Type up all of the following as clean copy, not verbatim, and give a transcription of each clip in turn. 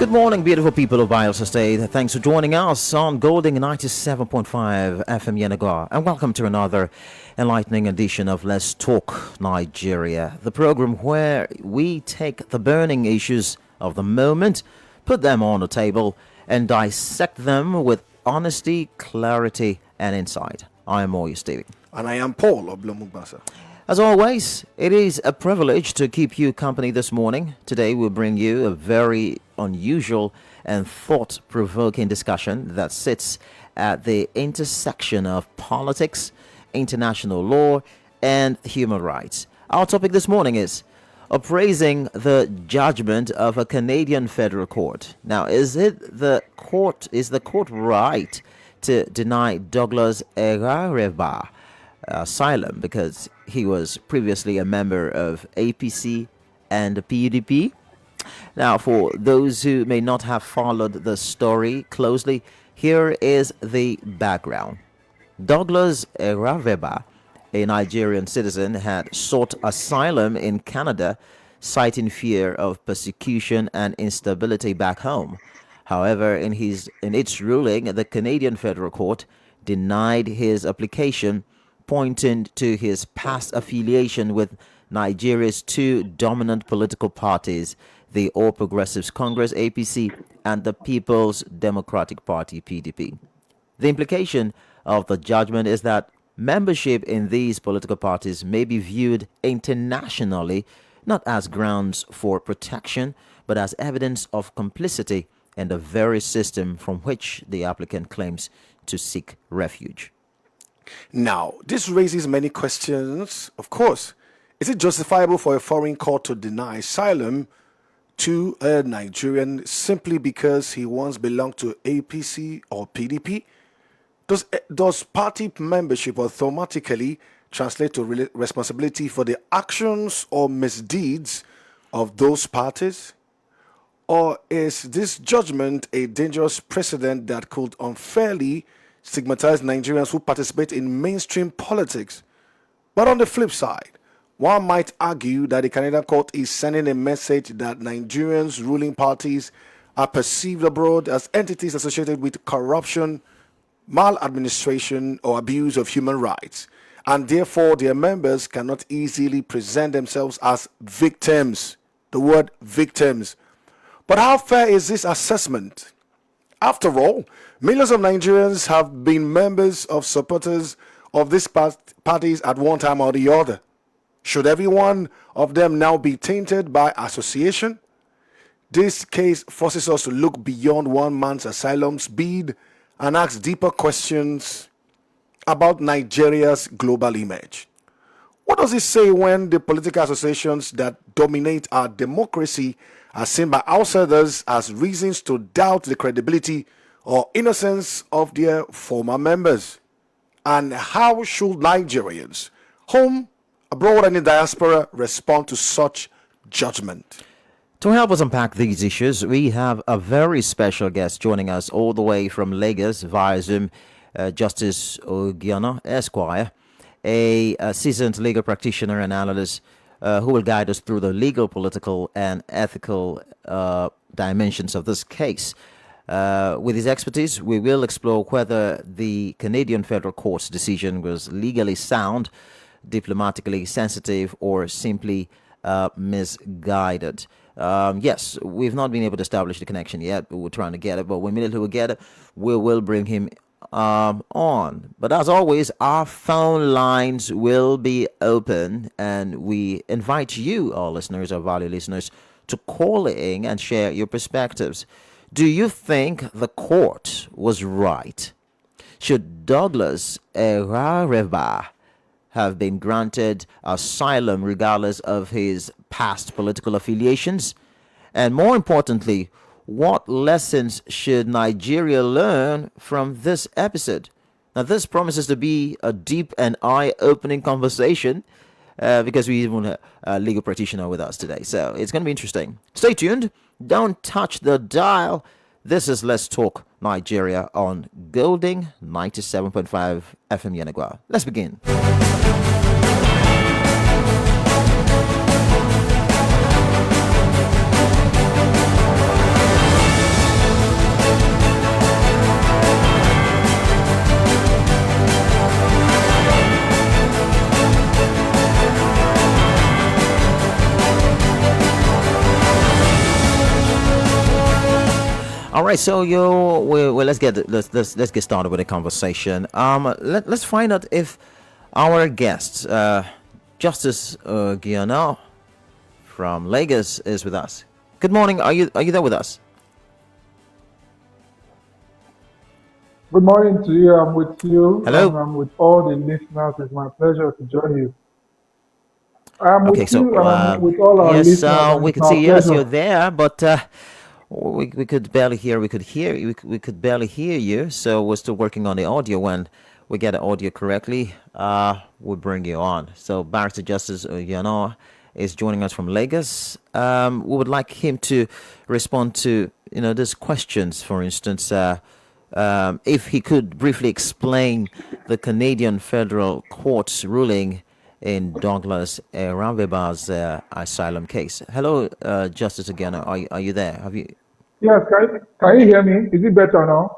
Good morning, beautiful people of Bielsa State. Thanks for joining us on Golding 97.5 FM Yenagoa. And welcome to another enlightening edition of Let's Talk Nigeria, the program where we take the burning issues of the moment, put them on the table, and dissect them with honesty, clarity, and insight. I am Moyo Stevie. And I am Paul Oblomugbasa. As always, it is a privilege to keep you company this morning. Today we'll bring you a very unusual and thought-provoking discussion that sits at the intersection of politics, international law, and human rights. Our topic this morning is appraising the judgment of a Canadian federal court. Now, is the court right to deny Douglas Erareva asylum because he was previously a member of APC and PUDP? Now, for those who may not have followed the story closely, here is the background. Douglas Erareva, a Nigerian citizen, had sought asylum in Canada, citing fear of persecution and instability back home. However, in its ruling, the Canadian Federal Court denied his application, pointing to his past affiliation with Nigeria's two dominant political parties, the All Progressives Congress (APC) and the People's Democratic Party (PDP). The implication of the judgment is that membership in these political parties may be viewed internationally not as grounds for protection, but as evidence of complicity in the very system from which the applicant claims to seek refuge. Now, this raises many questions. Of course, is it justifiable for a foreign court to deny asylum to a Nigerian simply because he once belonged to APC or PDP? Does party membership automatically translate to responsibility for the actions or misdeeds of those parties? Or is this judgment a dangerous precedent that could unfairly stigmatize Nigerians who participate in mainstream politics? But on the flip side, one might argue that the Canadian court is sending a message that Nigerians' ruling parties are perceived abroad as entities associated with corruption, maladministration, or abuse of human rights, and therefore their members cannot easily present themselves as victims. The word victims. But how fair is this assessment? After all, millions of Nigerians have been members or supporters of these parties at one time or the other. Should every one of them now be tainted by association? This case forces us to look beyond one man's asylum bid and ask deeper questions about Nigeria's global image. What does it say when the political associations that dominate our democracy are seen by outsiders as reasons to doubt the credibility or innocence of their former members? And how should Nigerians, home, abroad, and in diaspora, respond to such judgment? To help us unpack these issues, we have a very special guest joining us all the way from Lagos via Zoom, Justice Ogiana Esquire, a seasoned legal practitioner and analyst who will guide us through the legal, political, and ethical dimensions of this case. With his expertise, we will explore whether the Canadian Federal Court's decision was legally sound, diplomatically sensitive, or simply misguided. Yes, we've not been able to establish the connection yet, but we're trying to get it. But when we get it, we will bring him on. But as always, our phone lines will be open, and we invite you, our listeners, our valued listeners, to call in and share your perspectives. Do you think the court was right? Should Douglas Erareva have been granted asylum regardless of his past political affiliations? And more importantly, what lessons should Nigeria learn from this episode? Now, this promises to be a deep and eye-opening conversation because we even have a legal practitioner with us today. So it's going to be interesting. Stay tuned. Don't touch the dial. This is Let's Talk Nigeria on Golding 97.5 FM Yenagoa. Let's begin. All right, so let's get started with the conversation. Let's find out if our guest, Justice Giano from Lagos, is with us. Good morning. Are you there with us? Good morning to you. I'm with you and Hello. I'm with all the listeners. It's my pleasure to join you. I'm Okay, with so you and I'm with all our yes, listeners, and we it's could my see yes, you're pleasure. there, but we could barely hear. We could barely hear you. So we're still working on the audio. When we get the audio correctly, we'll bring you on. So Barrister Justice Yano is joining us from Lagos. We would like him to respond to these questions. For instance, if he could briefly explain the Canadian Federal Court's ruling in Douglas Ramveba's asylum case. Hello, Justice again. Are you there? Have you? Yes, can you hear me? Is it better now?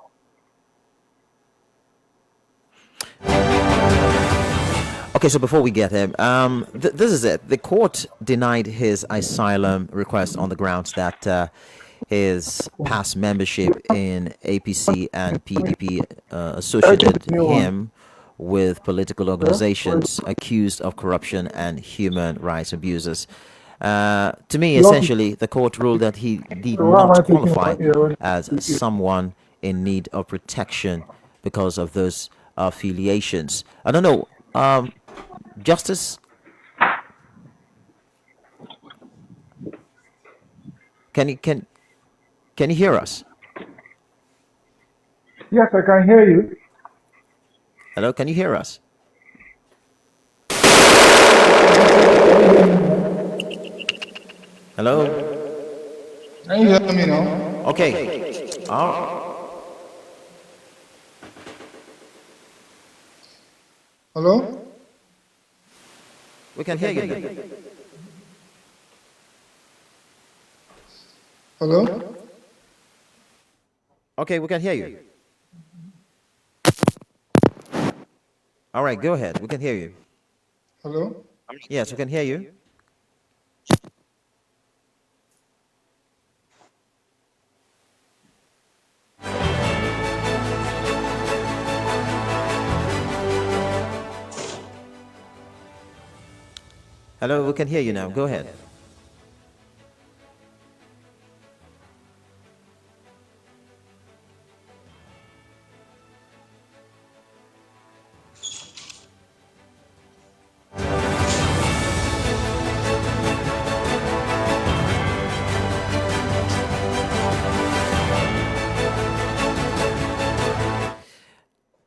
Okay, so before we get him, this is it. The court denied his asylum request on the grounds that his past membership in APC and PDP Can you associated give me one? him with political Yeah? Wait. organizations accused of corruption and human rights abuses. To me, You want to, essentially, the court ruled that he did so why am I not taking qualify one here when as someone in need of protection because of those affiliations. I don't know. Justice, can you can you hear us? Yes, I can hear you. Hello, can you hear us? Hello. Can you hear me now? Okay. Hello? We can hear you. Hello? Okay, we can hear you. All right, go ahead. We can hear you. Hello? Yes, we can hear you. Hello, we can hear you now. Go ahead.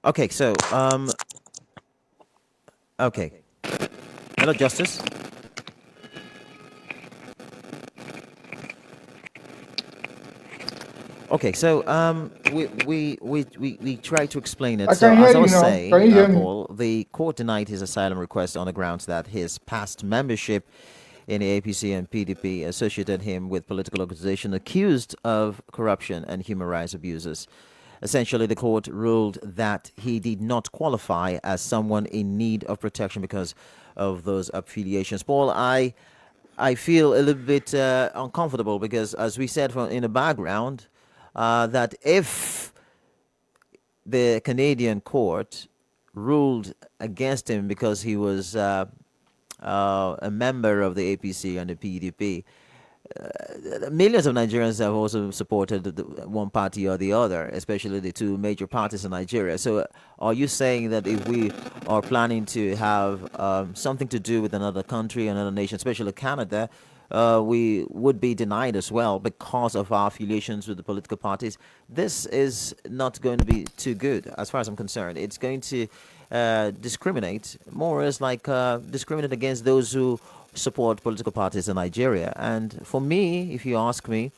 Okay, so okay. Hello, Justice. Okay, so we try to explain it. I So can as hear I you was now. Can saying, you hear me? Paul, the court denied his asylum request on the grounds that his past membership in the APC and PDP associated him with political organization accused of corruption and human rights abuses. Essentially, the court ruled that he did not qualify as someone in need of protection because of those affiliations. Paul, I feel a little bit uncomfortable because, as we said from in the background, that if the Canadian court ruled against him because he was a member of the APC and the PDP, millions of Nigerians have also supported one party or the other, especially the two major parties in Nigeria. So, are you saying that if we are planning to have something to do with another country, another nation, especially Canada, we would be denied as well because of our affiliations with the political parties? This is not going to be too good, as far as I'm concerned. It's going to discriminate, more or less like discriminate against those who support political parties in Nigeria. And for me, if you ask me,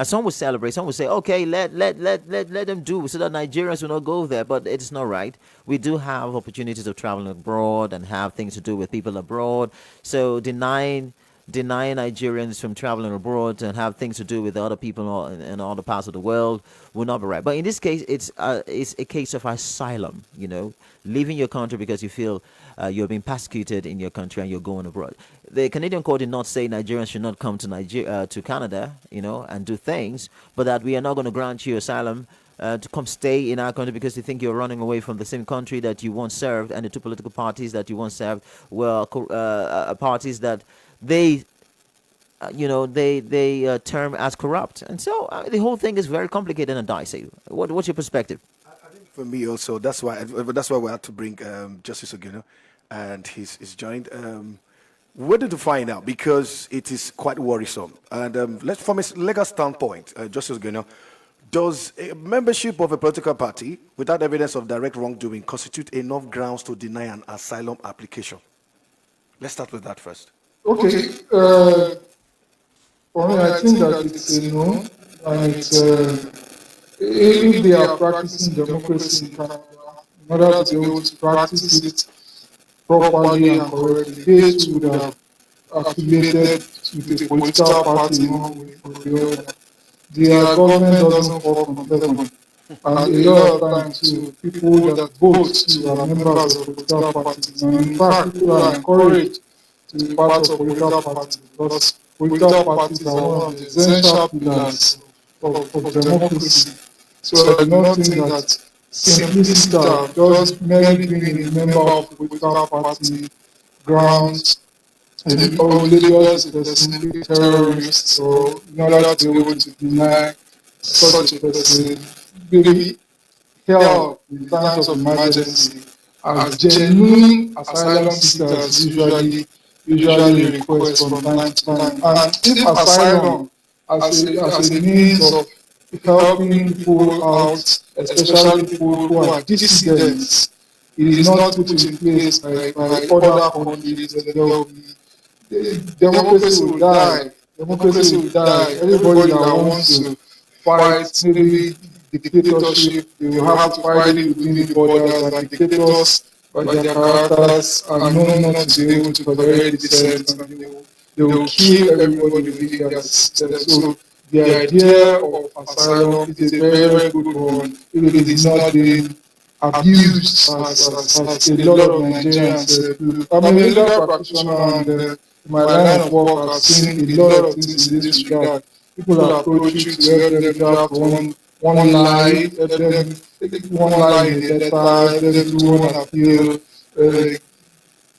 some would celebrate, some would say, okay, let them do so that Nigerians will not go there. But it's not right. We do have opportunities of traveling abroad and have things to do with people abroad. So denying denying Nigerians from traveling abroad and have things to do with other people in other parts of the world would not be right. But in this case, it's a case of asylum. Leaving your country because you feel you're being persecuted in your country and you're going abroad. The Canadian court did not say Nigerians should not come to to Canada, and do things, but that we are not going to grant you asylum to come stay in our country because they think you're running away from the same country that you once served, and the two political parties that you once served were parties that they term as corrupt. And so the whole thing is very complicated and dicey. What's your perspective? For me also, that's why we had to bring Justice Ogino, and he's joined. Where did you find out? Because it is quite worrisome. And from a legal standpoint, Justice Ogino, does a membership of a political party without evidence of direct wrongdoing constitute enough grounds to deny an asylum application? Let's start with that first. Okay. For me, I think that it's a no, and it's if they are practicing democracy in Canada, in order to be able to practice it properly and correctly, they too would have affiliated with a political party in one way or the other. Their government doesn't fall from heaven. And a lot of times, too, people that vote to are members of political parties. And in fact, people are encouraged to be part of political parties because political parties are one of the essential pillars of democracy. So I do not think that simply just merely being a member of a political party grounds or labels a person terrorist, or in order to be able to deny such a person maybe help in times of emergency, as genuine asylum seekers usually request from time to time. And if asylum as a means of helping people out, especially people who are dissidents, it is not put in place by other countries, there will be democracy will die. Democracy will die. Everybody that wants to fight maybe dictatorship, they will have to fight it within the borders, and dictators by their characters are known not to be able to tolerate dissent, and they will kill everybody within their system. So the idea of asylum is a very, very good one if it is not being abused as a lot of Nigerians do. I'm a legal practitioner, and my line of work has seen a lot of things in this regard. People approach you to help them draft one lie, help them one lie in a letter, help them do one appeal,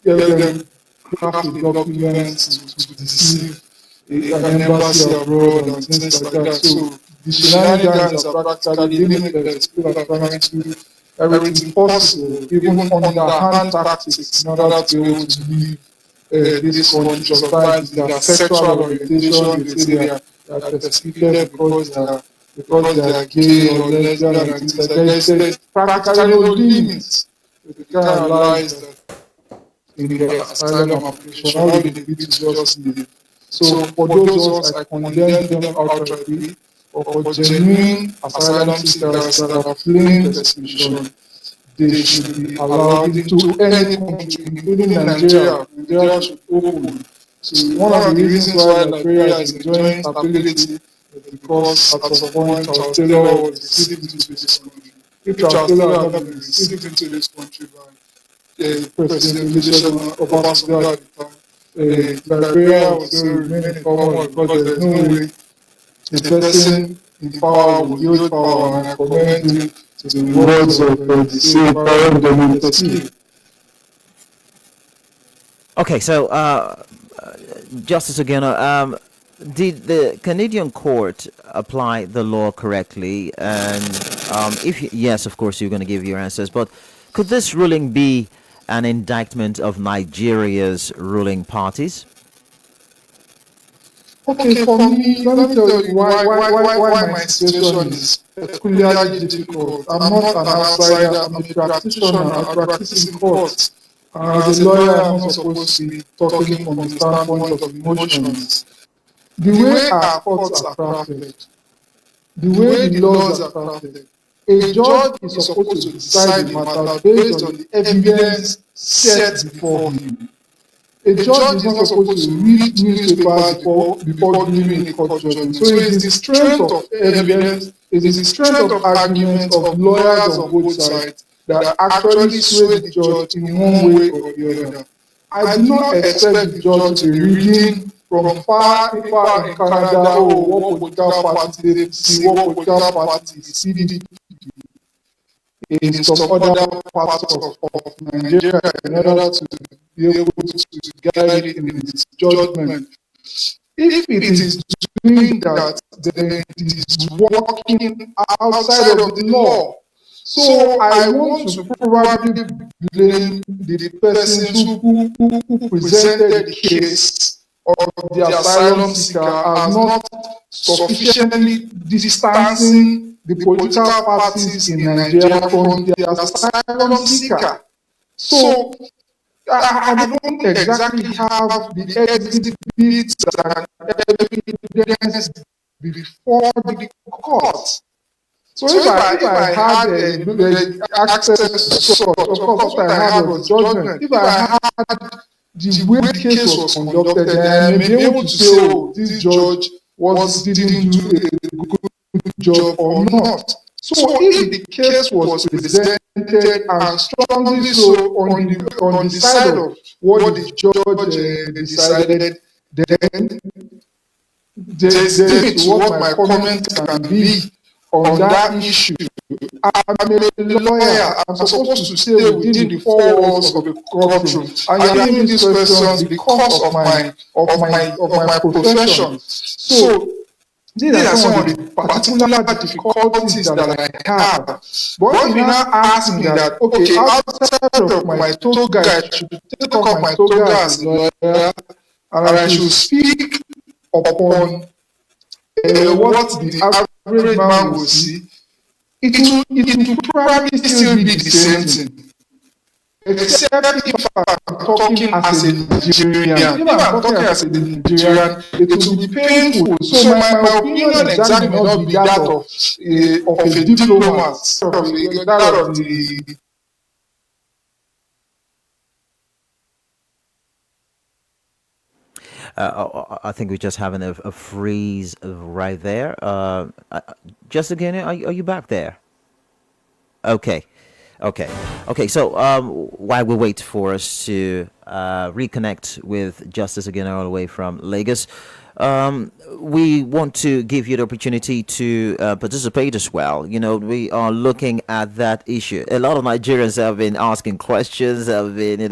help them craft a document to deceive an embassy abroad and things like that. So the shenanigans are practically limitless. People are trying to do everything possible, even underhand tactics, in order to be able to leave this country. Sometimes their sexual orientation, they say they are persecuted because they are gay or lesbian and things like that. There's practically no limits to the kind of lies that in the asylum application, all they need to just live. So for those of us, I condemn them outrightly. For genuine asylum seekers that are fleeing persecution, they should be allowed into any country, including Nigeria. Nigeria should open. So one of the reasons why Nigeria is enjoying stability is because at some point Charles Taylor was received into this country. If Charles Taylor had not been received into this country by President Olusegun Obasanjo at the time, Nigeria was going to remain in power because there's no way a person in power will yield power, and I commend you to the words of the same power. Okay, so Justice Ogino, did the Canadian court apply the law correctly? And if yes, of course, you're going to give your answers. But could this ruling be an indictment of Nigeria's ruling parties? Okay, for me, let me tell you why my situation is peculiarly difficult. I'm not an outsider, I'm a practitioner, I practice in court. And as a lawyer, I'm not supposed to be talking from the standpoint of emotions. The way our courts are crafted, the way the laws are crafted, a judge is supposed to decide the matter based on the evidence set before him. A judge is not supposed to read newspapers before giving a court judgment. So it's the strength of evidence, it's the strength of argument of lawyers on both sides that actually sway the judge in one way or the other. I do not expect the judge to be reading from far paper in Canada, oh, what political party they see, what political party CDP in some other parts of Nigeria in order to be able to guide it in its judgment. If it is doing that, then it is working outside of the law. So I want to probably blame the persons who presented the case of the asylum seeker as not sufficiently distancing the political parties in Nigeria from the asylum seeker. So I don't exactly have the exhibits and evidence before the court. So if I had access to court, of course, what I had was judgment. If I had the way the case was conducted, then I may be able to say, oh, this judge didn't do a good job or not. So if the case was presented and strongly so on the side of what the judge decided, then this is what my comment can be on that issue. I'm a lawyer. I'm supposed to stay within the four walls of a courtroom. And you're asking these questions because of my profession. So these are some of the particular difficulties that I have. But if you now ask me that, okay, outside of my toga, I should take off my toga as a lawyer, and I should speak upon what the average man will see, it will probably still be the same thing. Except if I'm talking as a Nigerian. If I'm talking as a Nigerian, it will be painful. So my opinion exactly may not be that of a diplomat, that of the I think we're just having a freeze right there. Just again, are you back there? Okay. Okay. So while we wait for us to reconnect with Justice again all the way from Lagos, we want to give you the opportunity to participate as well. You know, we are looking at that issue. A lot of Nigerians have been asking questions, have been,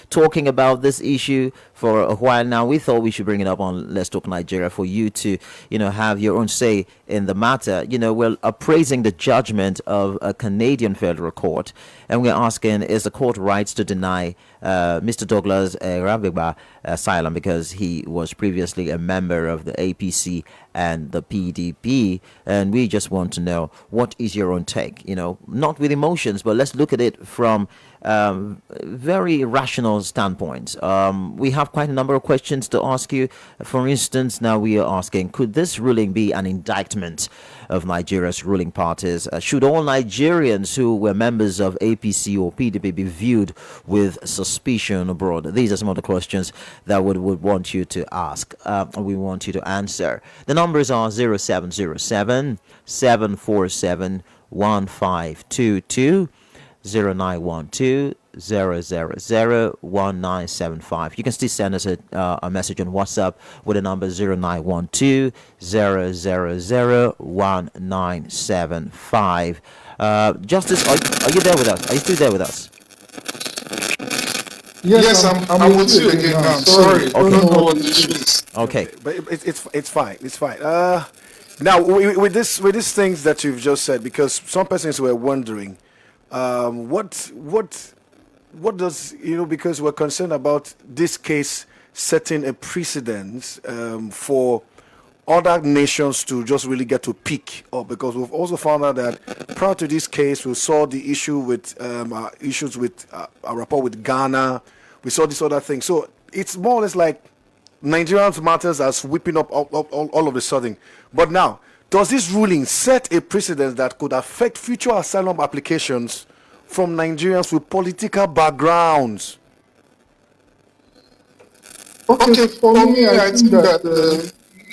talking about this issue for a while now. We thought we should bring it up on Let's Talk Nigeria for you to, have your own say in the matter. We're appraising the judgment of a Canadian federal court, and we're asking, is the court right to deny Mr. Douglas Rabigba asylum because he was previously a member of the APC and the PDP? And we just want to know, what is your own take? Not with emotions, but let's look at it from very rational standpoint. We have quite a number of questions to ask you. For instance, now we are asking, could this ruling be an indictment of Nigeria's ruling parties? Should all Nigerians who were members of APC or PDP be viewed with suspicion abroad? These are some of the questions that we would want you to ask. We want you to answer. The numbers are 0707 747 1522. 0912 000 1975. You can still send us a message on WhatsApp with the number 0912 000 1975. Justice, are you there with us? Are you still there with us? Yes, I'm with you again now. Sorry. Okay. But it's fine. It's fine. Now with these things that you've just said, because some persons were wondering, what does, because we're concerned about this case setting a precedent for other nations to just really get to pick up, because we've also found out that prior to this case, we saw the issue with issues with our rapport with Ghana. We saw this other thing. So it's more or less like Nigerians matters are sweeping up all of a sudden. But now, does this ruling set a precedent that could affect future asylum applications from Nigerians with political backgrounds? Okay, for me, I think that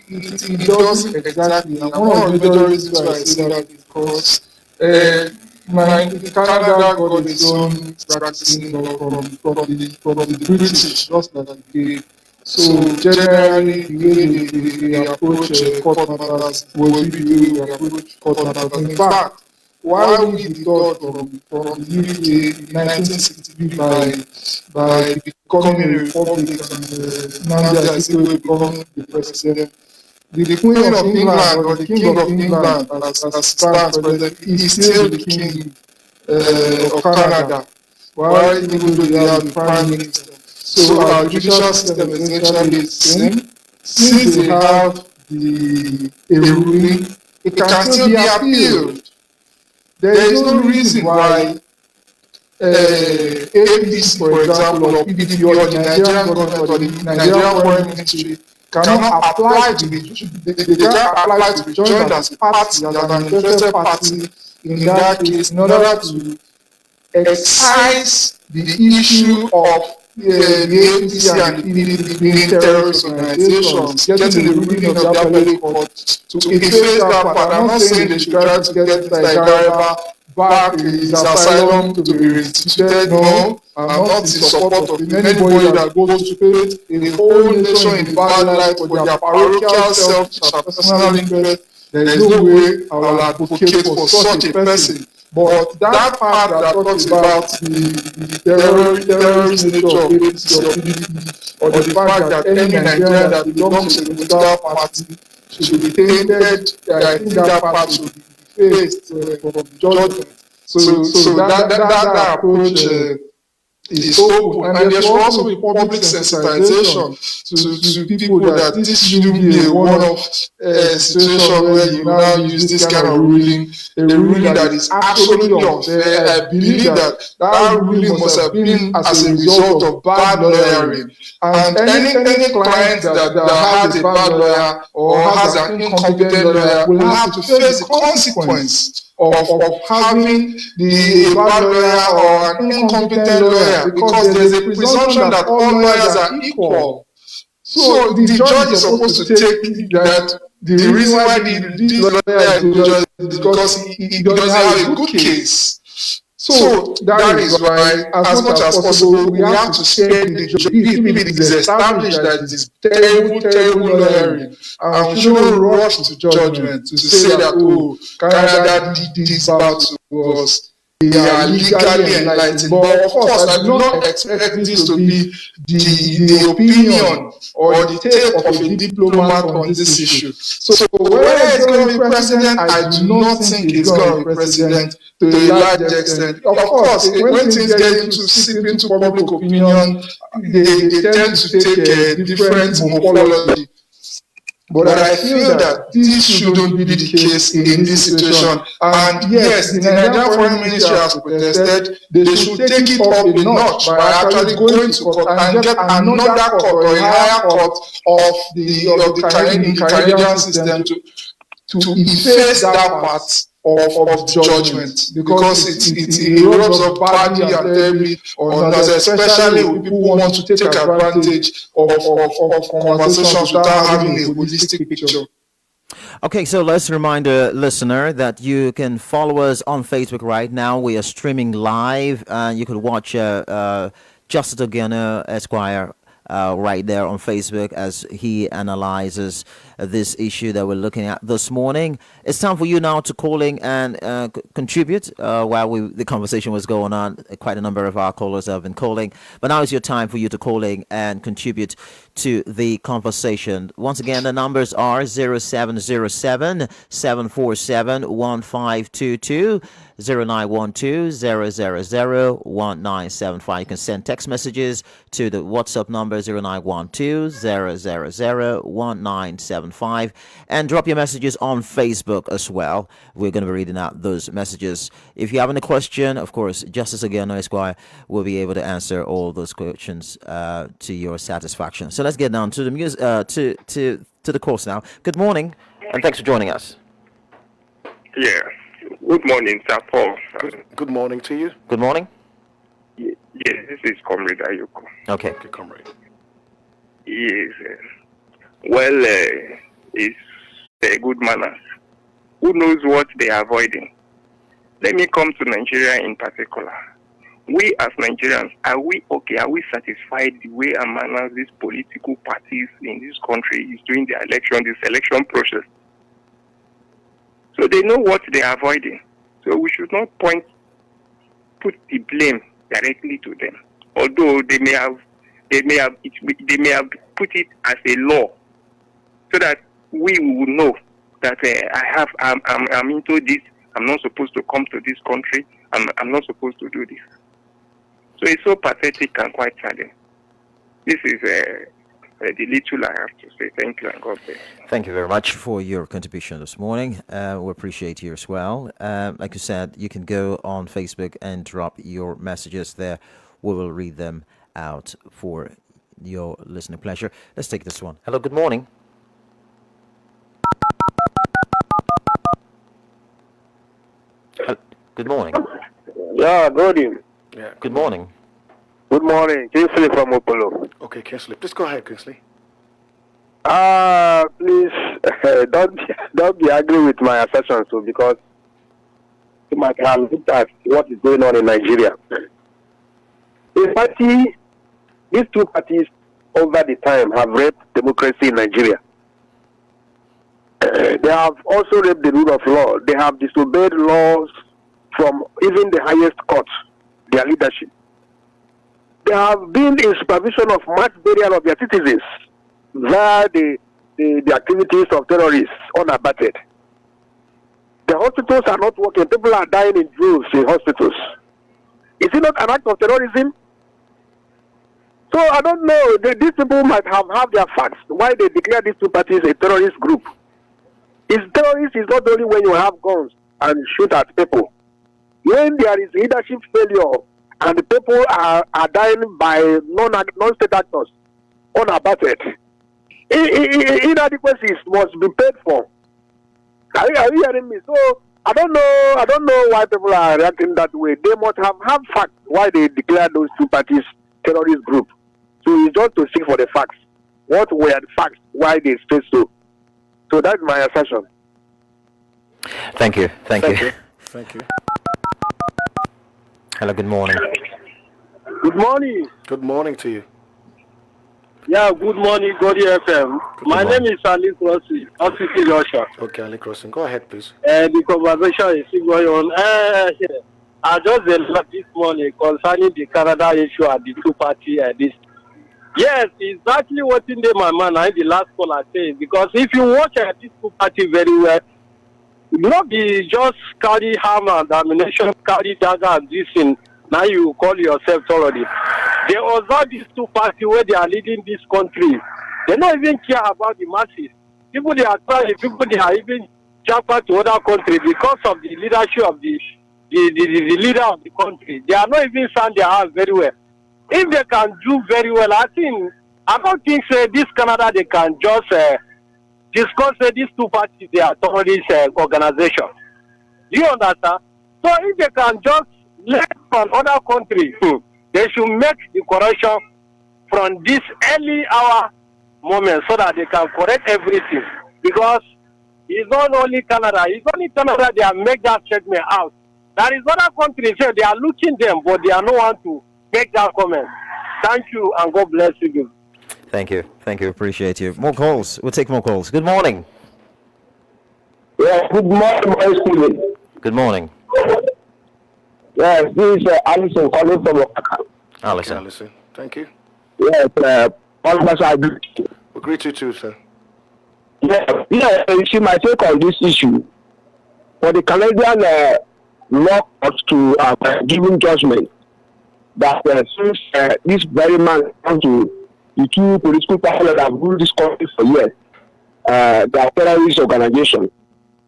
it doesn't exactly. And one of the major reasons why I say that is because Canada got its own practicing law from the British, just like the did. So generally, the way they approach court matters will be the way we approach court matters. In fact, while we detored from the UK in 1963 by becoming a republic and Nnamdi Azikiwe becoming the president, the Queen of England or the King of England, as stands present, is still the King of Canada, while even though they have the Prime Minister. So our judicial system is essentially the same. Since they have a ruling, it can still be appealed. There is no reason why APC, for example, or PDP, or the Nigerian government, or the Nigerian Foreign Ministry cannot apply to be joined as a party, as an interested party in that case, in order to excise the issue of the APC and the PDP being terrorist organizations, getting the ruling of the appellate court to efface that part. I'm not saying they should try to get like Gareba back his asylum to be restituted. No, I'm not in support of anybody that goes to paint a whole nation in the bad light for their parochial selfish and personal interest. There is no way I will advocate for such a person. But that part that talks about the terrorist nature of APC or PDP, or the fact that any Nigerian that belongs to a political party should be tainted, I think that part should be faced from the judgment. So that approach is open, and there should also be public sensitization to people that this shouldn't be a one-off situation where you now use this kind of ruling, a ruling that is absolutely unfair. I believe that ruling must have been as a result of bad lawyering, and any client that has a bad lawyer or has an incompetent lawyer will have to face the consequence of having the bad lawyer or an incompetent lawyer, because there's a presumption that all lawyers are equal. So the judge is supposed to take that the reason why this lawyer is judge is because he doesn't have a good case. So that is why, as much as possible, we have to spare the judge. If it is established that it is terrible lawyering, and we shouldn't rush to judgment to say that, oh, Canada did this bad to us, they are legally enlightened. But of course, I do not expect this to be the opinion or the take of a diplomat on this issue. So whether it's going to be president, I do not think it's going to be president to a large extent. Of course, when things get into seep into public opinion, they tend to take a different morphology. But I feel that this shouldn't be the case in this situation. And yes, the Nigerian Foreign Ministry has protested. They should take it up a notch by actually going to court and get another court or a higher court of the Canadian system to efface that part of judgment, because it erodes up badly and terribly on us, especially when people want to take advantage of conversations without having a holistic picture. Okay, so let's remind the listener that you can follow us on Facebook right now. We are streaming live, and you could watch Justice Ogiano Esquire right there on Facebook as he analyzes this issue that we're looking at this morning. It's time for you now to call in and contribute. While the conversation was going on, quite a number of our callers have been calling, but now is your time for you to call in and contribute to the conversation. Once again, the numbers are 0707 747 1522, 0912 1975. You can send text messages to the WhatsApp number 0912 1975, and drop your messages on Facebook as well. We're going to be reading out those messages. If you have any question, of course, Justice Ogiano Esquire will be able to answer all those questions to your satisfaction. So let's get down to the music, to the course now. Good morning, and thanks for joining us. Yeah. Good morning, Sir Paul. Good morning to you. Good morning. Yes, this is Comrade Ayoko. Okay, Comrade. is good manners. Who knows what they are avoiding? Let me come to Nigeria in particular. We as Nigerians, are we okay? Are we satisfied the way and manner these political parties in this country is doing their selection process? So they know what they are avoiding. So we should not put the blame directly to them. Although they may have put it as a law, so that we will know that I'm into this. I'm not supposed to come to this country. I'm not supposed to do this. So it's so pathetic and quite saddening. This is the little I have to say. Thank you and God bless. Thank you very much for your contribution this morning. We appreciate you as well. Like you said, you can go on Facebook and drop your messages there. We will read them out for your listening pleasure. Let's take this one. Hello, good morning. Good morning. Yeah, good evening. Yeah. Good morning. Good morning. Kingsley from Opolo. Okay, Kingsley. Please go ahead, Kingsley. Please don't be angry with my assertion, so because you might have looked at what is going on in Nigeria. These two parties over the time have raped democracy in Nigeria. They have also raped the rule of law. They have disobeyed laws from even the highest courts, their leadership. They have been in supervision of mass burial of their citizens via the activities of terrorists unabated. The hospitals are not working. People are dying in droves in hospitals. Is it not an act of terrorism? So I don't know. These people might have their facts why they declare these two parties a terrorist group. Terrorist is not only when you have guns and shoot at people. When there is leadership failure and the people are dying by non-state actors, unabated, inadequacies must be paid for. Are you hearing me? So I don't know why people are reacting that way. They must have facts why they declare those two parties terrorist group. So it's just to seek for the facts. What were the facts why they say so? So that's my assertion. Thank you. Thank you. Thank you. Hello, good morning. Good morning. Good morning to you. Yeah, good morning, Godi FM. My name is Ali Crossing, Officer Joshua. Okay, Ali Crossing. Go ahead, please. The conversation is still going on. I just left this morning concerning the Canada issue and the two party this. Yes, exactly what's in my mind. The last call I said, because if you watch this two party very well, not be just carry hammer and ammunition, carry dagger and this thing. Now you call yourself already. They observe these two parties where they are leading this country. They don't even care about the masses. People they are trying, people they are even jump to other countries because of the leadership of the leader of the country. They are not even stand their hands very well. If they can do very well, I don't think this Canada they can just discuss these two parties they are terrorist organization. Do you understand? So if they can just learn from other countries, they should make the correction from this early hour moment so that they can correct everything. Because it's not only Canada, they have made that statement out. There is other countries here, they are looking them, but they are no one to make that comment. Thank you and God bless you. Thank you. Thank you. Appreciate you. More calls. We'll take more calls. Good morning. Yeah, good morning, Good morning. Yes, this is Alison calling from Okaka. Alison. Okay, Alison. Thank you. Yes, all of us are good. We greet you too, sir. Yeah, you see my take on this issue. For the Canadian law courts to giving judgment that since this very man comes to the two political parties that have ruled this country for years, they are terrorist organization.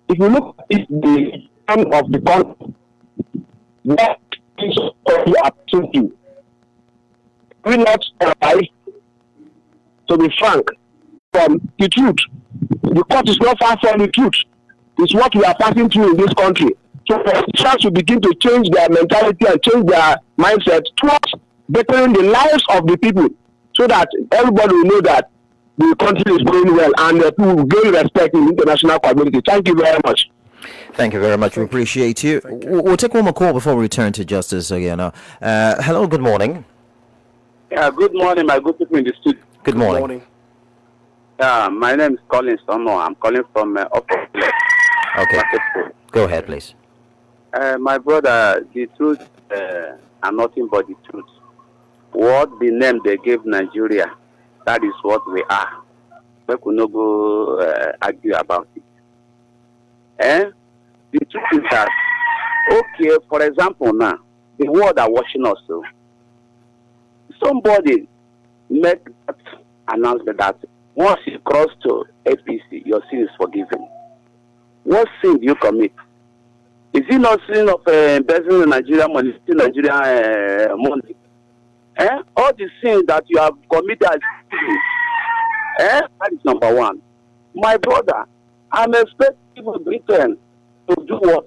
If you look at the term of the country, what is you are thinking? We not try to be frank from the truth. The court is not far from the truth. It's what we are passing through in this country. So politicians should begin to change their mentality and change their mindset towards bettering the lives of the people, so that everybody will know that the country is going well, and people will gain respect in the international community. Thank you very much. Thank you very much. We appreciate you. We'll take one more call before we return to Justice again. Hello, good morning. Yeah, good morning, my good people in the studio. Good morning. Yeah, my name is Colin Sono. I'm calling from Upper. Okay. Go ahead, please. My brother, the truth and nothing but the truth. What the name they gave Nigeria, that is what we are. We could not go argue about it. The truth is that, okay, for example now, the world are watching us. So somebody made that announcement that once you cross to APC, your sin is forgiven. What sin do you commit? Is it not sin of embezzling Nigerian money, Nigerian money? All the sins that you have committed as that is number one. My brother, I'm expecting Britain to do what?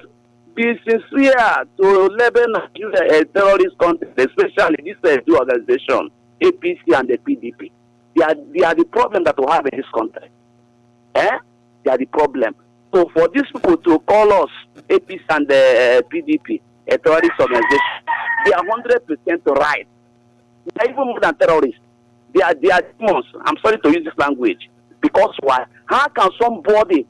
Be sincere to label Nigeria a terrorist country, especially this two organizations, APC and the PDP. They are the problem that we have in this country. They are the problem. So for these people to call us APC and the PDP a terrorist organization, they are 100% right. They are even more than terrorists. They are demons. I'm sorry to use this language. Because why? How can somebody,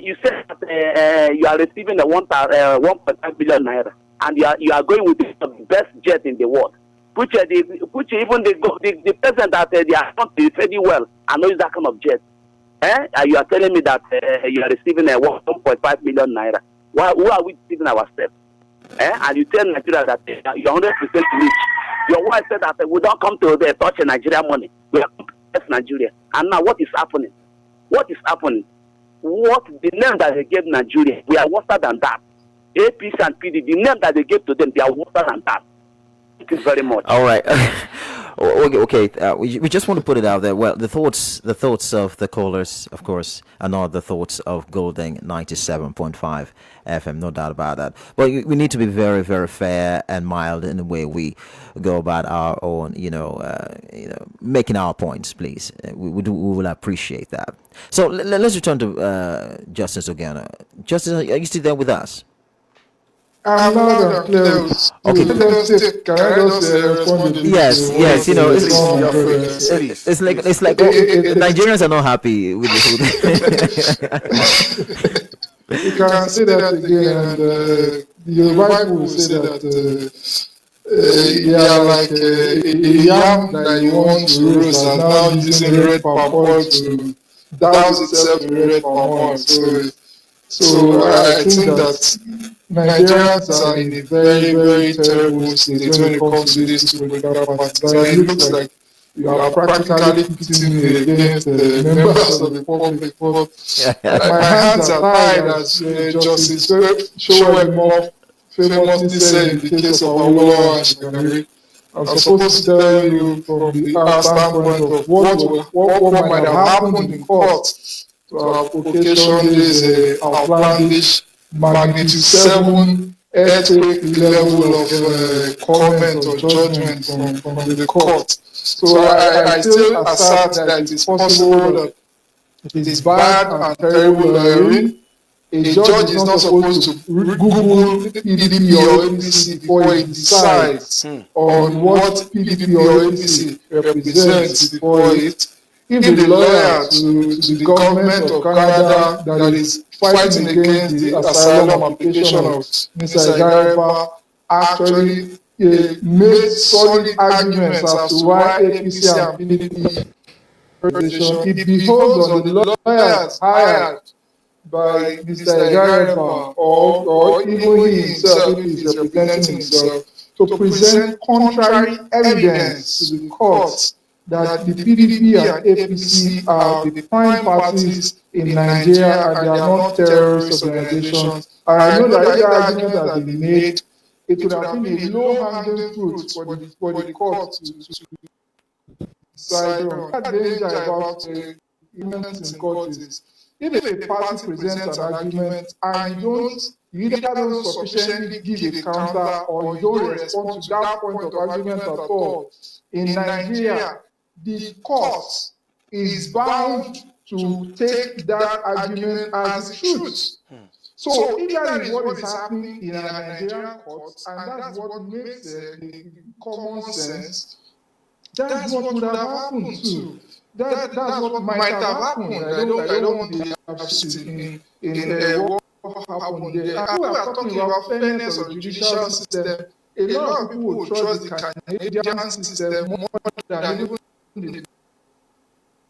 you say that you are receiving a 1.5 billion naira and you are going with the best jet in the world, which even the president that they are not very well and knows that kind of jet. You are telling me that you are receiving a 1.5 million naira. Who are we deceiving ourselves? And you tell Nigeria that you are 100% rich. Your wife said that we don't come to the touch Nigeria money. We are Nigeria. And now what is happening? What is happening? What the name that they gave Nigeria, we are worse than that. APC and PD, the name that they gave to them, they are worse than that. Thank you very much. All right. Okay. We just want to put it out there. Well, the thoughts of the callers, of course, are not the thoughts of Golding 97.5 FM. No doubt about that. But we need to be very, very fair and mild in the way we go about our own, making our points. Please, we will appreciate that. So let's return to Justice Ogiana. Justice, are you still there with us? I'm loud and clear. Okay. Can I just respond? Yes. It's like Nigerians are not happy with this. You can say that again, and the Bible will say that you are like a yam that you want to roast, and now using red palm oil to douse itself in red palm oil. So I think that Nigerians are in a very, very terrible state when it comes to these two political parties. And it looks like you are practically pitting me against members of the public. But my hands are tied, as Justice Showell famously said in the case of Awolowo and Shagari. I'm supposed to tell you from the standpoint of what might have happened in court to have occasioned this outlandish magnitude 7 earthquake level of comment or judgment from the court. So I still assert that it is possible that it is bad and terrible lawyering. A judge is not supposed to Google PDP or APC before he decides on what PDP or APC represents before it. If the lawyer to the government of Canada that is fighting against the asylum application of Mr. Igarefa actually made solid arguments as to why APC and PDP representation, it beholds on the lawyers hired by Mr. Igarefa or even he himself, if he is representing himself, to present contrary evidence to the courts that the PDP and APC are the prime parties in Nigeria and they are not terrorist organizations. And I know that if the argument has been made, it would have been a low-hanging fruit for the court to decide on. That danger about arguments in court is if a party presents an argument and you either don't sufficiently give a counter or you don't respond to that point of argument at all, in Nigeria, the court is bound to take that argument as the truth. So if that is what is happening in our Nigerian courts, and that's what makes the common sense, that's what would have happened too. That's what might have happened. I don't want to be absolute in what happened there. And we are talking about fairness of the judicial system. A lot of people will trust the Canadian system more than even the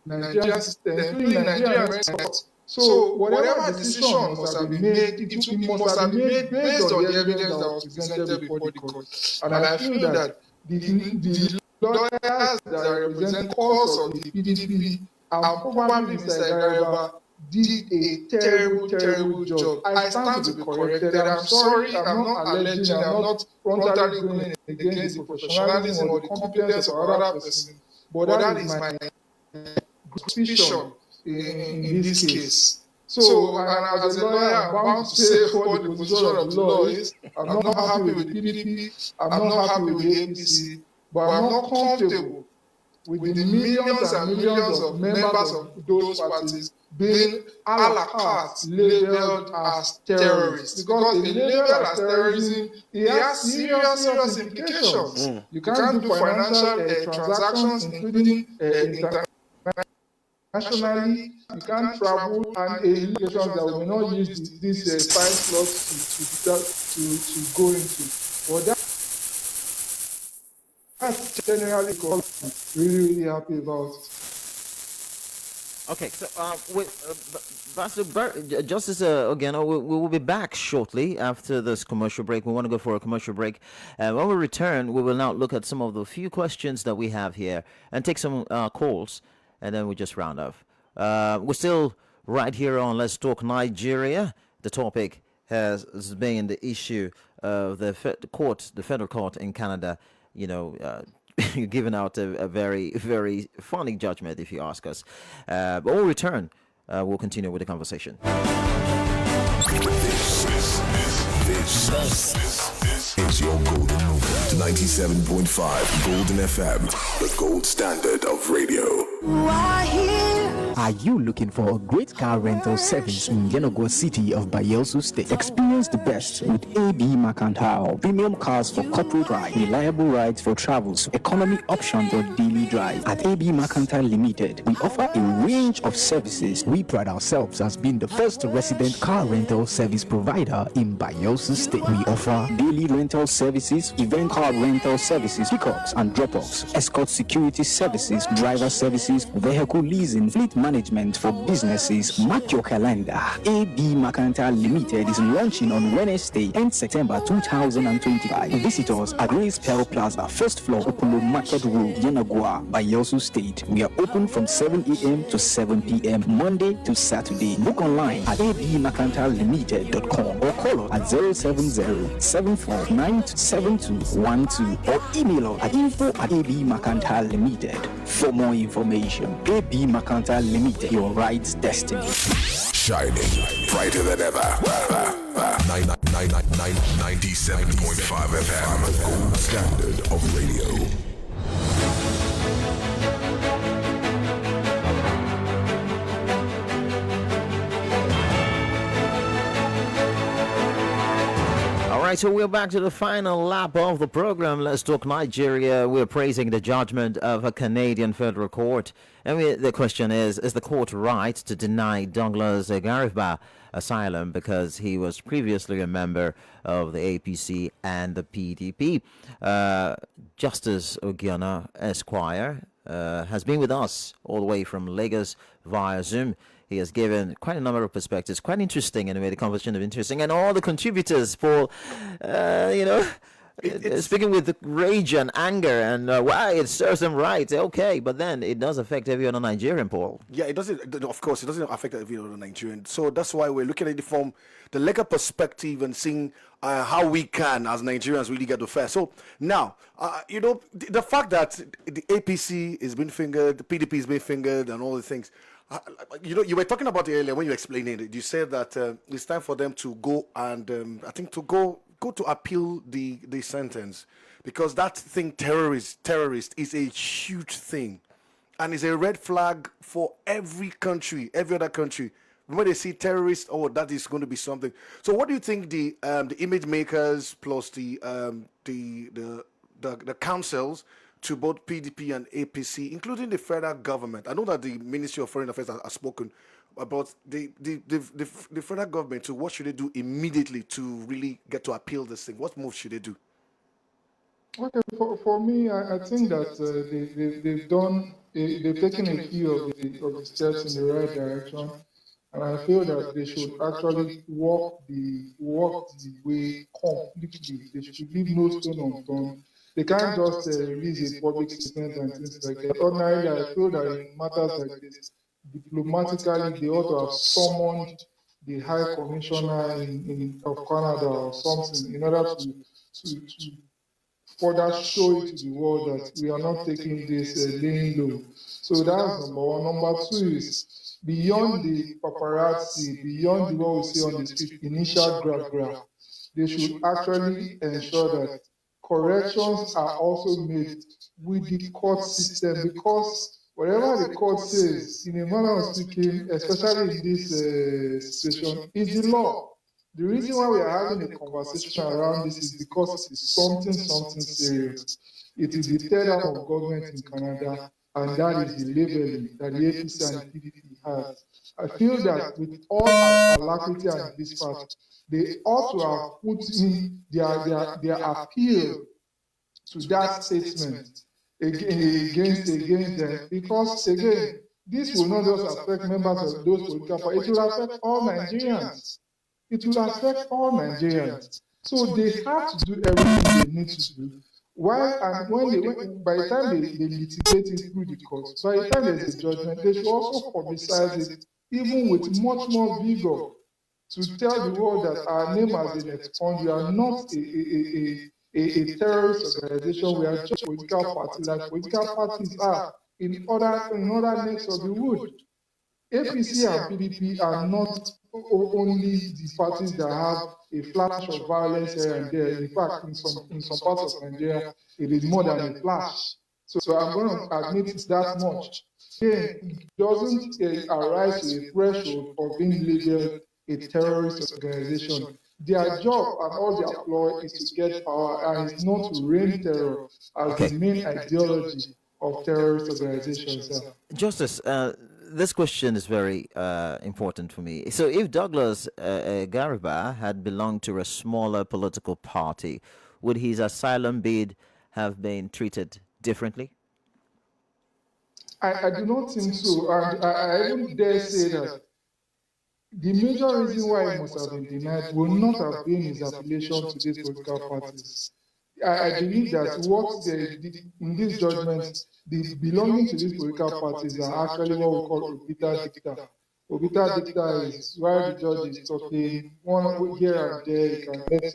Nigerian system, including Nigerian courts. So whatever decision must have been made, it must have been made based on the evidence that was presented before the court. And I feel that the lawyers that represent cause of the PDP and probably Mr. Gareba did a terrible job. I stand to be corrected. I'm sorry, I'm not alleging, I'm not frontally going against the professionalism or the competence of another person, but that is my suspicion in this case. So, and as a lawyer, I'm bound to say what the position of the law is. I'm not happy with the PDP, I'm not happy with the APC, but I'm not comfortable with the millions and millions of members of those parties being a la carte labeled as terrorists. Because a label as terrorism, it has serious implications. You can't do financial transactions, including internationally. You can't travel, and implications that we may not use these time slots to go into. But that's generally what I'm really happy about. Okay, so Justice Ogiano, we will be back shortly after this commercial break. We want to go for a commercial break. When we return, we will now look at some of the few questions that we have here and take some calls, and then we just round off. We're still right here on Let's Talk Nigeria. The topic has been the issue of the federal court in Canada, giving out a very, very funny judgment, if you ask us. But when we return, we'll continue with the conversation. This is your Golden Moment. 97.5 Golden FM, the gold standard of radio. Are you looking for a great car rental service in Yenagoa City of Bayelsa State? Experience the best with AB Mercantile. Premium cars for corporate ride, reliable rides for travels, economy option for daily drive. At AB Mercantile Limited, we offer a range of services. We pride ourselves as being the first resident car rental service provider in Bayelsa State. We offer daily rental services, event car rental services, pickups and drop-offs, escort security services, driver services, vehicle leasing, fleet management for businesses. Mark your calendar. AB Mercantile Limited is launching on Wednesday, 10 September 2025. Visit us at Grace Pearl Plaza, first floor, Opolo Market Road, Yenagoa, Bayelsa State. We are open from 7 a.m. to 7 p.m. Monday to Saturday. Book online at abmercantilelimited.com or call us at 070-749-7212 or email us at info@abmercantilelimited. For more information, AB Mercantile Limited, your ride's destiny. Shining brighter than ever. 97.5 FM, the gold standard of radio. All right, so we're back to the final lap of the program. Let's Talk Nigeria. We're praising the judgment of a Canadian federal court. And the question is the court right to deny Douglas Garifba asylum because he was previously a member of the APC and the PDP? Justice Ogiana Esquire has been with us all the way from Lagos via Zoom. He has given quite a number of perspectives, quite interesting anyway, the conversation is interesting, and all the contributors, Paul, speaking with rage and anger and why it serves them right, okay, but then it does affect every other Nigerian, Paul. Yeah, it doesn't, of course, it doesn't affect every other Nigerian. So that's why we're looking at it from the legal perspective and seeing how we can, as Nigerians, really get the fair. So now, the fact that the APC is being fingered, the PDP is being fingered, and all the things. You were talking about it earlier when you were explaining it. You said that it's time for them to go and I think to go to appeal the sentence, because that thing terrorist is a huge thing, and it's a red flag for every country, every other country. When they see terrorists, oh, that is going to be something. So, what do you think the image makers plus the councils to both PDP and APC, including the federal government? I know that the Ministry of Foreign Affairs has spoken about the federal government. So, what should they do immediately to really get to appeal this thing? What moves should they do? Okay, for me, I think that they've taken a few of the steps in the right direction, and I feel that they should actually walk the way completely. They should leave no stone unturned. They can't just release a public statement and things like that. Ordinarily, I feel that in matters like this, diplomatically, they ought to have summoned the High Commissioner of Canada or something in order to further show it to the world that we are not taking this laying low. So that's number one. Number two is beyond the paparazzi, beyond what we see on the street, initial grab. They should actually ensure that corrections are also made with the court system, because whatever the court says, in a manner of speaking, especially in this situation, is the law. The reason why we are having a conversation around this is because it is something serious. It is the third arm of government in Canada, and that is the labeling that the APC and the PDP has. I feel that with all alacrity and dispatch, they ought to have put in their appeal to that statement against them, because again, this will not just affect members of those political parties, it will affect all Nigerians. It will affect all Nigerians. So they have to do everything they need to do. By the time they litigate it through the courts, by the time there's a judgment, they should also publicize it, even with much more vigor, to tell the world that our name has been expunged. We are not a terrorist organization. We are just a political party, like political parties are in other necks of the wood. APC and PDP are not only the parties that have a flash of violence here and there. In fact, in some parts of Nigeria, it is more than a flash. So I'm going to admit that much. Again, it doesn't arise to a threshold of being labeled a terrorist organization. Their job and all they employ is to get power, and it's not to reign terror as the main ideology of terrorist organizations. Justice, this question is very important for me. So if Douglas Gariba had belonged to a smaller political party, would his asylum bid have been treated differently? I do not think so. And I even dare say that the major reason why he must have been denied will not have been his affiliation to these political parties. I believe that what in this judgment, the belonging to these political parties are actually what we call obiter dicta. Obiter dicta is where the judge is talking, one here and there, he can make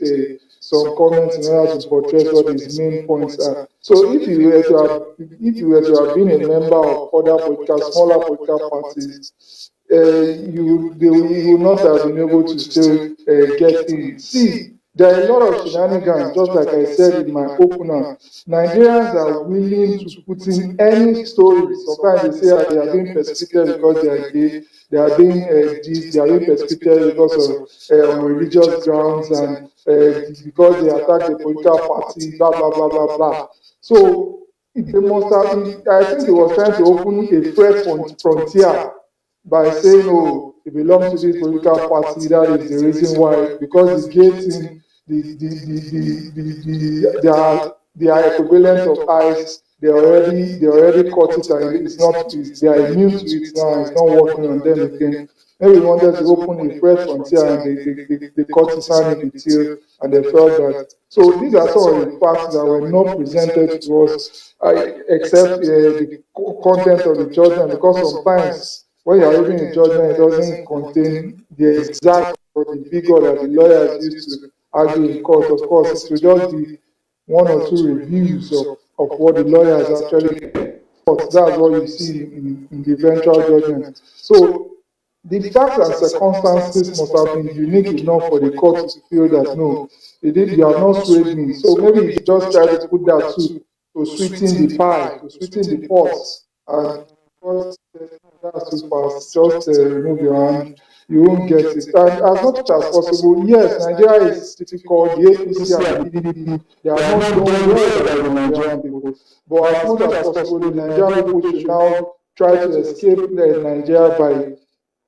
some comments in order to portray what his main points are. So if you were to have been a member of other smaller political parties, you will not have been able to still get in. See, there are a lot of shenanigans, just like I said in my opener. Nigerians are willing to put in any story. Sometimes they say they are being persecuted because they are gay, they are being they are being persecuted because of on religious grounds, and because they attack the political party, blah blah blah blah blah. So they must have. I think they was trying to open a fresh frontier by saying, "Oh, it belongs to this political party. That is the reason why." Because the gay thing, they are equivalent of ICE. They already caught it, and it's not. They are immune to it now. It's not working on them again. Maybe we wanted to open a fresh frontier, and they caught it in the tail, and they felt that. So these are some of the facts that were not presented to us, except the content of the judgment, because sometimes when you are reading a judgment, it doesn't contain the exact or the figure that the lawyers used to argue in court. Of course, it will just be one or two reviews of what the lawyers actually thought. That's what you see in the eventual judgment. So the facts and circumstances must have been unique enough for the court to feel that no, you have not swayed me. So maybe you just try to put that to sweeten the pie, to sweeten the pot, and because that's too fast. Just remove your hand, you won't get it. And as much as possible, yes, Nigeria is difficult. The APC and the PDP, they are not doing well by the Nigerian people. But as much as possible, the Nigerian people should now try to escape Nigeria by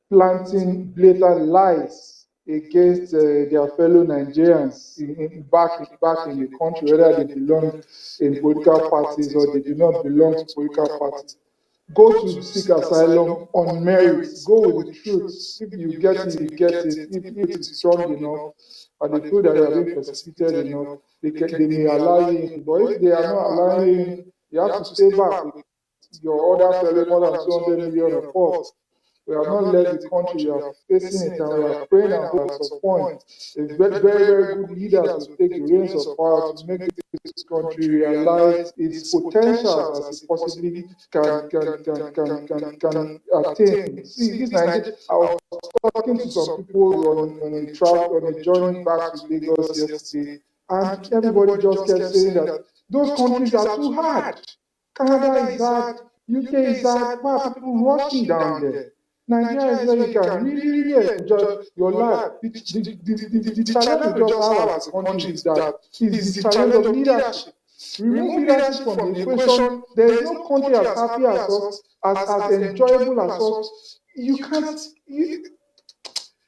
planting blatant lies against their fellow Nigerians back in the country, whether they belong in political parties or they do not belong to political parties. Go to seek asylum on merit. Go with the truth. If you get it, you get it. If it is strong enough, and they feel that you are being persecuted enough, they may allow you in. But if they are not allowing you in, you have to stay back with your other fellow more than 200 million of us. We have not led the country, we are facing it, and we are praying and hoping at some point a very, very good leaders will take the reins of power to make this country realize its potential as it possibly can attain. See, this Nigeria, I was talking to some people on a journey back to Lagos yesterday, and everybody just kept saying that those countries are too hard. Canada is hard, UK is hard, why are people rushing down there? Nigeria is where you can really enjoy your life. The challenge we just have as a country is the challenge of leadership. Remove leadership from the equation. There is no country as happy as us, as enjoyable as us. You can't.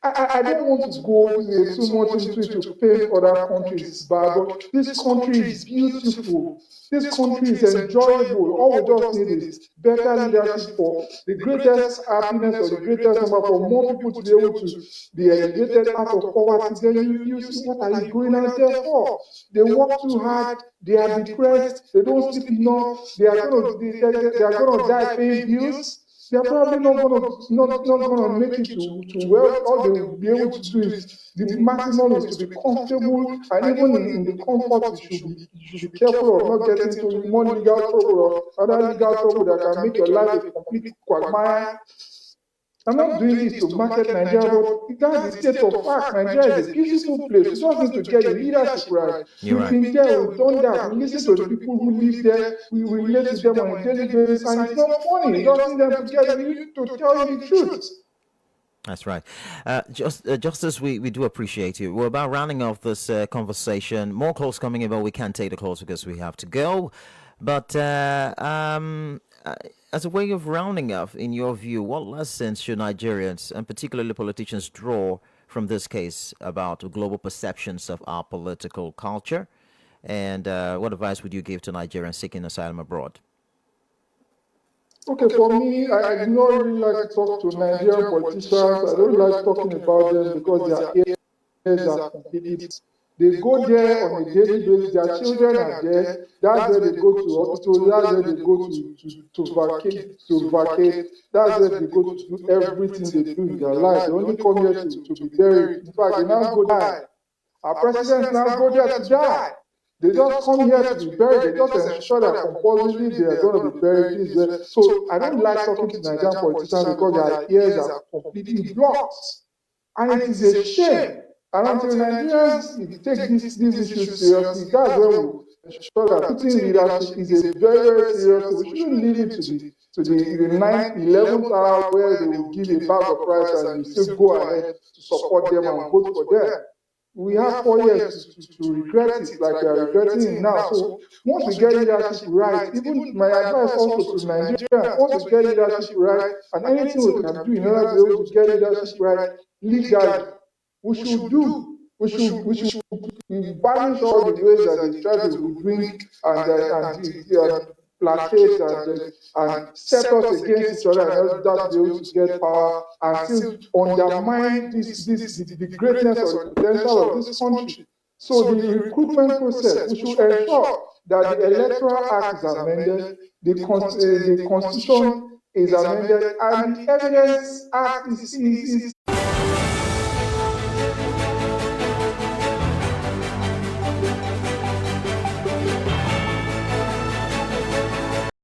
I don't want to go too much into it to paint other countries bad, but this country is beautiful. This country is enjoyable. All we just need is better leadership for the greatest happiness or the greatest number for more people to be able to be elevated out of poverty. Then you see, what are you going out there for? They work too hard. They are depressed. They don't sleep enough. They are going to die paying bills. They are probably not going to make it to well. All they will be able to do is the maximum is to be comfortable, and even in the comfort, you should be careful of not getting into more legal trouble or other legal trouble that can make your life a complete quagmire. I'm not doing this to market Nigeria, but that's the state of fact. Nigeria is a beautiful place. We just need to get the leadership right. We've been there, we've done that. We listen to the people who live there. We relate to them on a daily basis, and it's not funny. You just need them to tell you the truth. That's right. Justice, we do appreciate you. We're about rounding off this conversation. More calls coming in, but we can't take the calls because we have to go. But as a way of rounding up, in your view, what lessons should Nigerians, and particularly politicians, draw from this case about global perceptions of our political culture? And what advice would you give to Nigerians seeking asylum abroad? Okay, for me, I do not really like to talk to Nigerian politicians. I don't like talking about them because their areas are completely. They go there on a daily basis. Their children are there. That's where they go to hospital. That's where they go to vacate. That's where they go to do everything they do in their life. They only come here to be buried. In fact, they now go die. Our presidents now go there to die. They just come here to be buried. They just ensure that compulsorily they are going to be buried. So I don't like talking to Nigerian politicians because their ears are completely blocked. And it is a shame. And until Nigerians take these issues seriously, that's when we ensure that putting leadership is a very, very serious thing. We shouldn't leave it to the 9th, 11th hour where they will give a bag of rice and you still go ahead to support them and vote for them. We have 4 years to regret it like we are regretting it now. So once we get leadership right, even my advice also to Nigeria, once we get leadership right, and anything we can do in order to be able to get leadership right legally, we should banish all the ways that they try to bring and placate and set us against each other in order to be able to get power and still undermine the greatness or the potential of this country. So the recruitment process, we should ensure that the Electoral Act is amended, the Constitution is amended, and the Evidence Act is